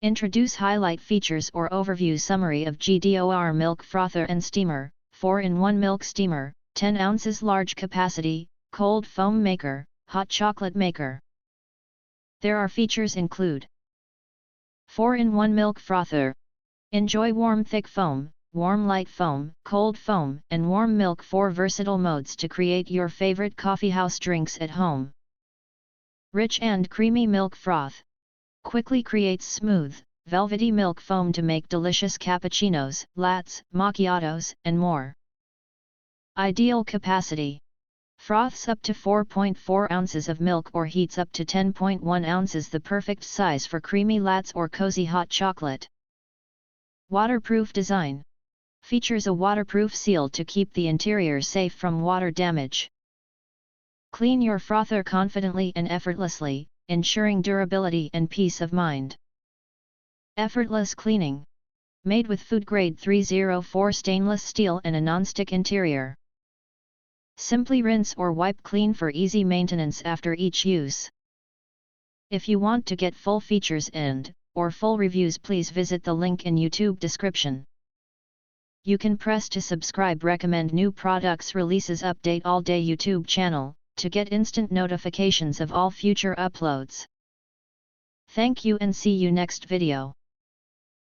Introduce highlight features or overview summary of GDOR Milk Frother and Steamer, 4-in-1 milk steamer, 10 ounces large capacity, cold foam maker, hot chocolate maker. There are features include 4-in-1 milk frother. Enjoy warm thick foam, warm light foam, cold foam, and warm milk. 4 versatile modes to create your favorite coffeehouse drinks at home. Rich and creamy milk froth. Quickly creates smooth, velvety milk foam to make delicious cappuccinos, lattes, macchiatos, and more. Ideal capacity. Froths up to 4.4 ounces of milk or heats up to 10.1 ounces, the perfect size for creamy lattes or cozy hot chocolate. Waterproof design. Features a waterproof seal to keep the interior safe from water damage. Clean your frother confidently and effortlessly, ensuring durability and peace of mind. Effortless cleaning. Made with food-grade 304 stainless steel and a non-stick interior. Simply rinse or wipe clean for easy maintenance after each use. If you want to get full features or full reviews, please visit the link in YouTube description. You can press to subscribe, recommend new products releases, update all day YouTube channel, to get instant notifications of all future uploads. Thank you and see you next video.